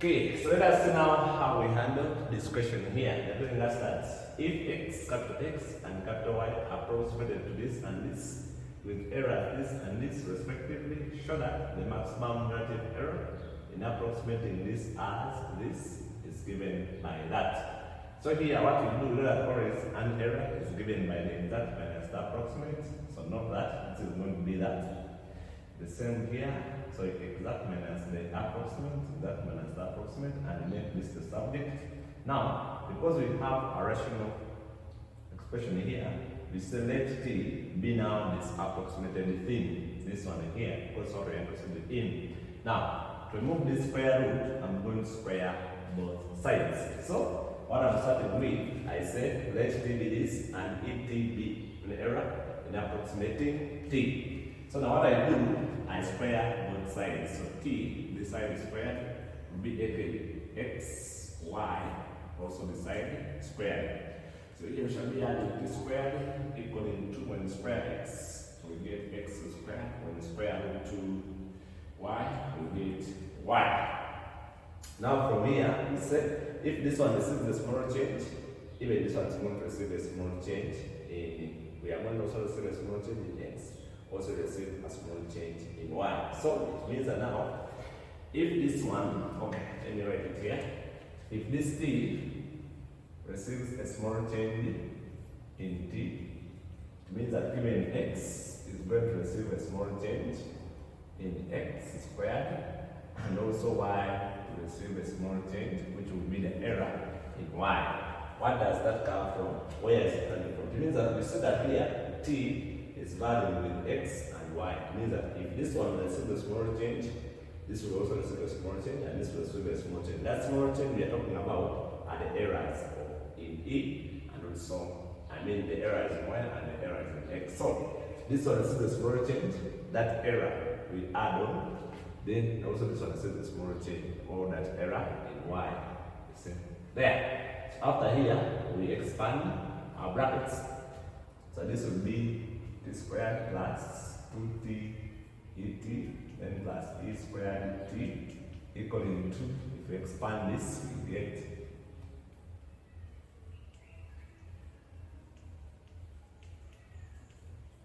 Okay, so let us see now how we handle this question here. They're telling us that if x, capital X and capital Y are approximated to this and this, with errors this and this respectively, show that the maximum relative error in approximating this as this is given by that. So here what we do, that always an error is given by the exact minus the approximate. So note that this is going to be that. The same here. So exact minus the approximate, exact minus the approximate, and make this the subject. Now, because we have a rational expression here, we say let t be now this approximated thing, this one here, because already interested in. Now, to remove this square root, I'm going to square both sides. So, what I'm starting with, I said let t be this and if t be an error in approximating t. So now what I do, I square both sides. So t, this side is squared, will be equal x, y, also this side squared. So here shall be added t squared equaling 2 when square x. So we get x squared. When square root 2 y, we get y. Now from here, we said if this one receives a small change, even this one is going to receive a small change we are going to also receive a small change in x. Also receive a small change in y. So it means that now, if this one, okay, let me write it here. If this t receives a small change in t, it means that given x is going to receive a small change in x squared, and also y to receive a small change, which will be the error in y. What does that come from? Where is it coming from? It means that we see that here t is valued with x and y. It means that if this one receives a small change, this will also receive a small change, and this will receive a small change. That small change we are talking about are the errors in e, and also, the errors in y and the errors in x. So, this one receives a small change, that error we add on, then also this one receives a small change, or that error in y. You see? There. So after here, we expand our brackets. So this will be t squared plus 2t et, then plus e squared t equaling 2. If we expand this, we get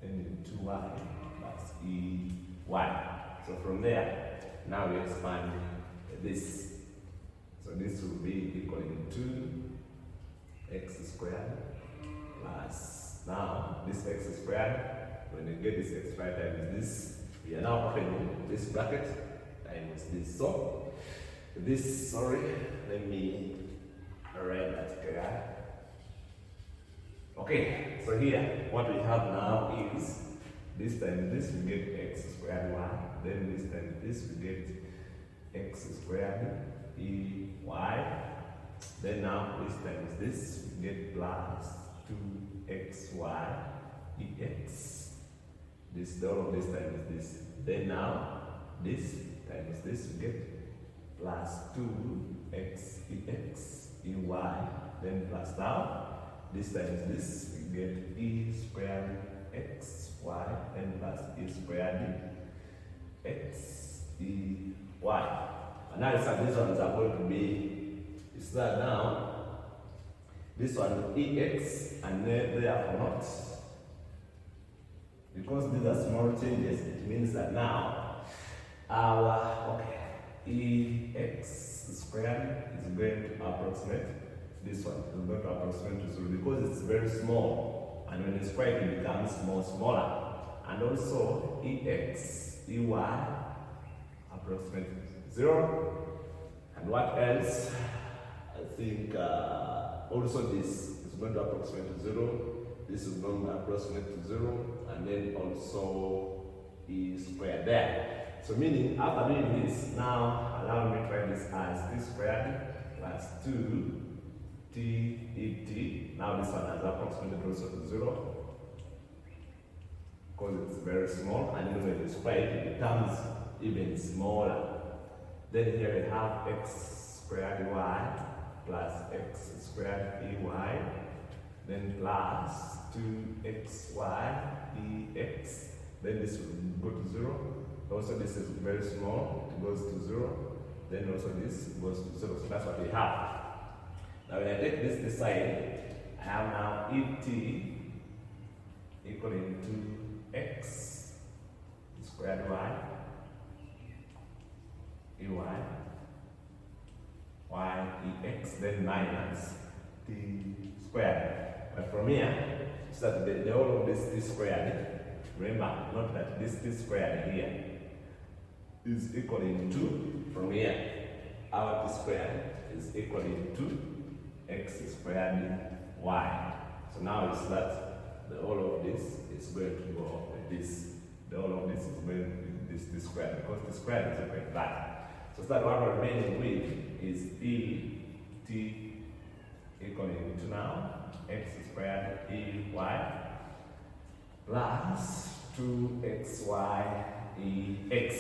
then 2y plus ey. So from there, now we expand this. So this will be equaling 2x squared plus, now this x squared, when you get this x squared times this, we are now opening this bracket times this. So this, let me write that here. Okay, so here what we have now is this times this we get x squared y, then this times this we get x squared e y, then now this times this we get plus 2xy ex. This, all of this times this. Then now this times this we get plus 2x ex ey, then plus now this times this we get e squared x y, then plus e squared x e y. And now these ones are going to be, is that now this one ex and therefore not. Because these are small changes, it means that now our ex squared is going to approximate this one. It's going to approximate to 0 because it's very small, and when it's squared it becomes more smaller. And also ex ey approximate 0. And what else? I think also this is going to approximate to 0. This is going to approximate to 0, and then also e squared there. So meaning after doing this, now allow me to write this as t squared plus 2t et. Now this one has approximated also to 0 because it's very small, and then when it's squared it becomes even smaller. Then here we have x squared y plus x squared ey, then plus 2xy ex, then this will go to 0. Also this is very small, it goes to 0, then also this goes to 0. So that's what we have. Now when I take this side, I have now et equaling to x squared y, ey, y ex, then minus t squared. But from here, so that the whole of this t squared, remember, note that this t squared here is equaling to, from here, our t squared is equaling to x squared y. So now it's that the whole of this is going to go with this. The whole of this is going with this t squared, because the squared is equal to that. So that what we're remaining with is e t equaling to now x squared ey plus 2xy ex.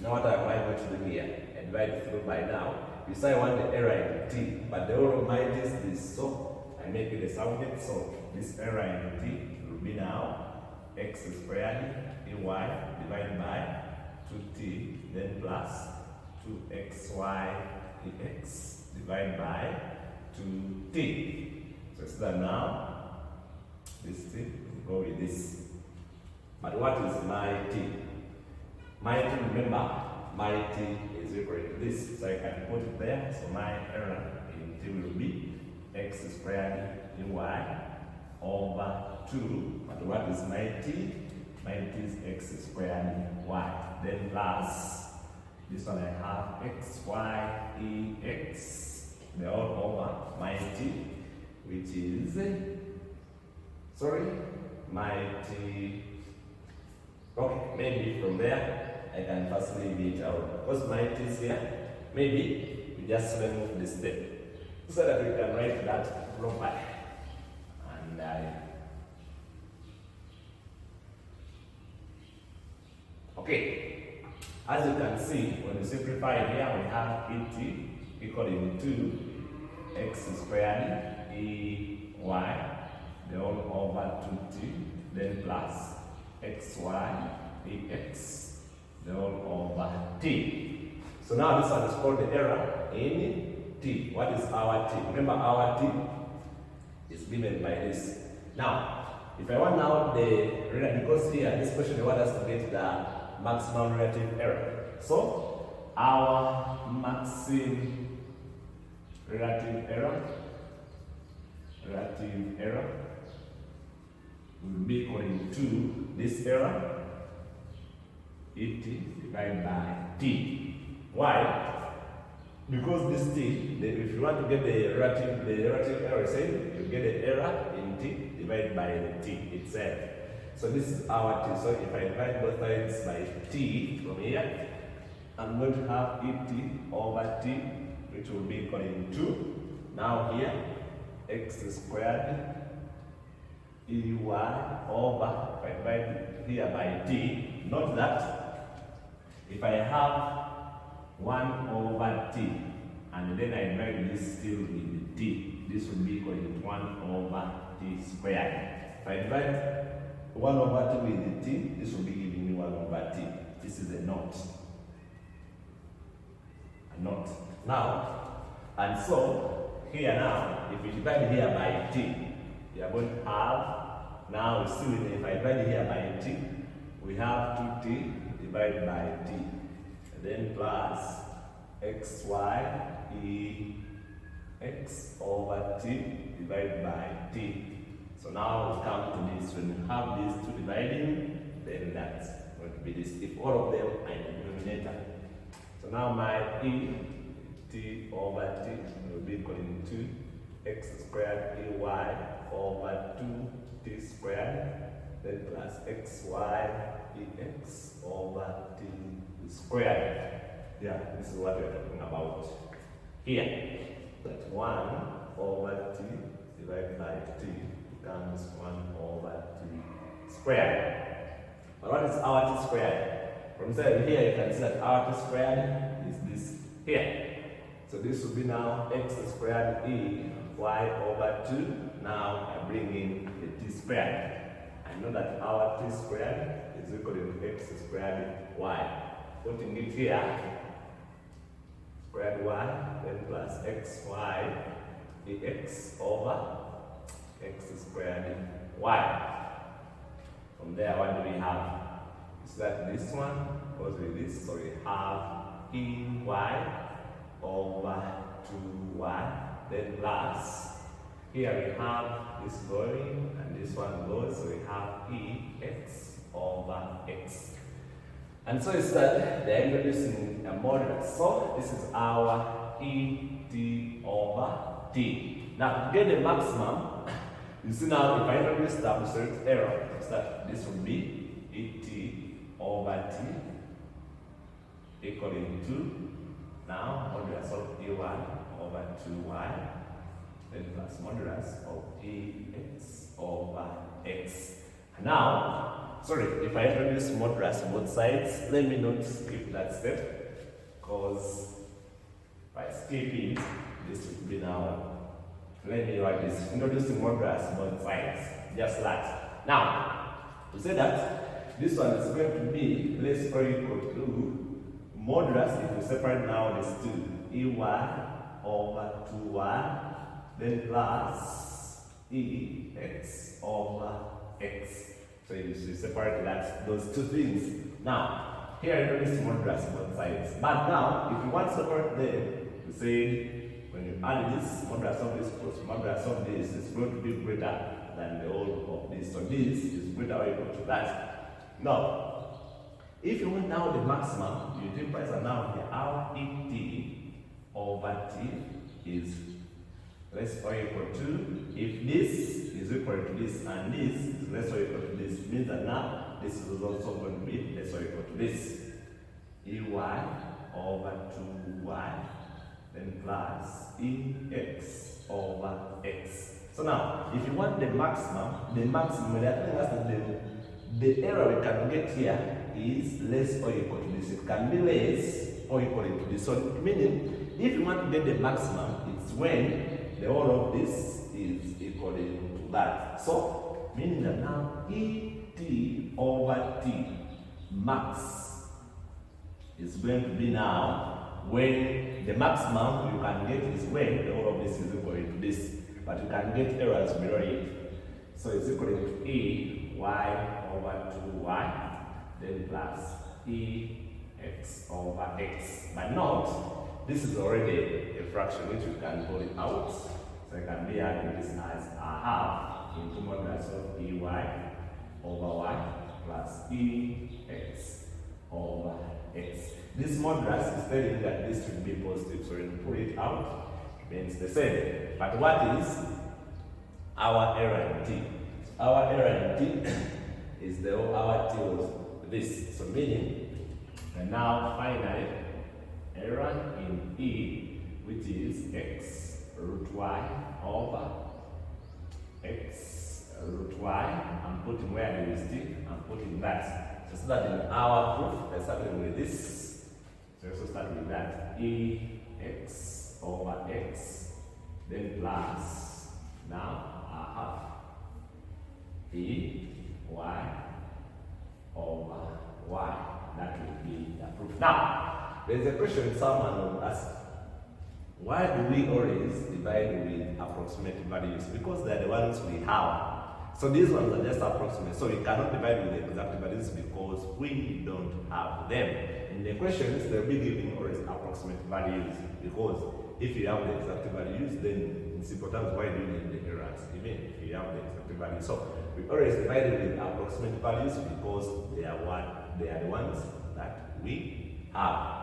Now what am I going to do here? I divide through by now. You say I want the error in t, but the whole of my is this, so I make it a subject, so this error in t will be now x squared ey divided by 2t, then plus 2xy ex divided by 2t. So it's that now this t will go with this. But what is my t? My t, remember, my t is equal to this, so I can put it there. So my error in t will be x squared ey over 2. But what is my t? My t is x squared y. Then plus this one I have xy ex, the all over my t, which is my t. Okay, maybe from there I can first leave it out. Because my t is here, maybe we just remove this step so that we can write that properly. And okay, as you can see, when we simplify here, we have et equaling to x squared ey, the whole over 2t, then plus xy ex, the whole over t. So now this one is called the error in t. What is our t? Remember, our t is given by this. Now, if I want now because here this question they want us to get the maximum relative error. So our maximum relative error will be equal to this error et divided by t. Why? Because this t, if you want to get the relative error, say you get the error in t divided by the t itself. So this is our t. So if I divide both sides by t from here, I'm going to have et over t, which will be equal to, now here, x squared ey over, if I divide here by t, note that if I have 1 over t, and then I divide this still with t, this will be equal to 1 over t squared. If I divide 1 over t with t, this will be giving me 1 over t. This is a knot. A knot. Now, and so, here now, if we divide here by t, we are going to have, now still if I divide here by t, we have 2t divided by t, and then plus xy ex over t divided by t. So now we come to this, when we have these two dividing, then that's going to be this, if all of them are in the denominator. So now my e t over t will be equal to x squared ey over 2t squared, then plus xy ex over t squared. Yeah, this is what we are talking about here. That 1 over t divided by t becomes 1 over t squared. But what is our t squared? From here you can see that our t squared is this here. So this will be now x squared e y over 2. Now I bring in the t squared. I know that our t squared is equal to x squared y. Putting it here, squared y, then plus xy dx over x squared y. From there, what do we have? Is that this one goes with this, so we have ey over 2y, then plus, here we have this going and this one goes, so we have ex over x. And so it's that they're introducing a modulus. So this is our et over t. Now to get the maximum, you see now if I introduce the absolute error, so that this will be et over t equaling to now modulus of e1 over 2y, then plus modulus of ex over x. Now, sorry, if I introduce modulus on both sides, let me not skip that step, because if I skip it, this will be now, let me write this, introducing modulus on both sides, just like. Now, to say that, this one is going to be less or equal to modulus, if we separate now these two, ey over 2y, then plus ex over x. So you separate that, those two things. Now, here I know this modulus on both sides. But now, if you want to separate them, you say when you add this, modulus of this plus modulus of this is going to be greater than the whole of this. So this is greater or equal to that. Now, if you want now the maximum, you take price now here, our et over t is less or equal to, if this is equal to this and this is less or equal to this, means that now this is also going to be less or equal to this. Ey over 2y, then plus ex over x. So now, if you want the maximum, they're telling us that the error we can get here is less or equal to this. It can be less or equal to this. So meaning, if you want to get the maximum, it's when the whole of this is equal to that. So, meaning that now et over t max is going to be now when the maximum you can get is when the whole of this is equal to this. But you can get errors below it. So it's equal to ey over 2y, then plus ex over x. But note, this is already a fraction which we can pull it out. So I can be adding this as a half into modulus of ey over y plus ex over x. This modulus is telling that this should be positive, so when you pull it out, it means the same. But what is our error in t? Our error in t is our t was this. So meaning, and now finally, error in e, which is x root y over x root y. I'm putting where there is t, I'm putting that. So that in our proof, we're starting with this. So also start with that. Ex over x, then plus, now a half. E y over y. That will be the proof. Now, there's a question someone will ask. Why do we always divide with approximate values? Because they're the ones we have. So these ones are just approximate. So we cannot divide with the exact values because we don't have them. In the questions, they'll be giving always approximate values. Because if you have the exact values, then in simple terms, why do you need the errors? Even if you have the exact values. So we always divide with approximate values because they are the ones that we have.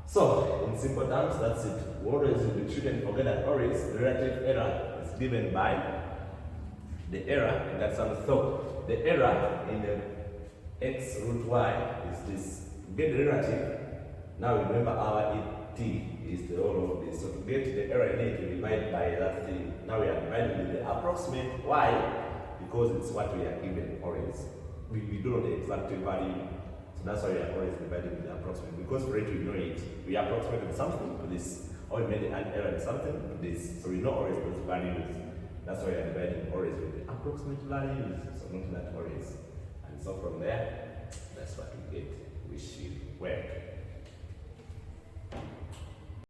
So, in simple terms, that's it. We shouldn't forget that always the relative error is given by the error in that sum. So, the error in the x root y is this. To get the relative, now remember our t is the whole of this. So, to get the error in it, we divide by that thing. Now we are dividing with the approximate y because it's what we are given always. We don't know the exact value. That's why we are always dividing with the approximate. Because for it, we know it. We approximated something to this, or we made an error in something to this. So we know always those values. That's why we are dividing always with the approximate values. So not that always. And so from there, that's what we get. We should work.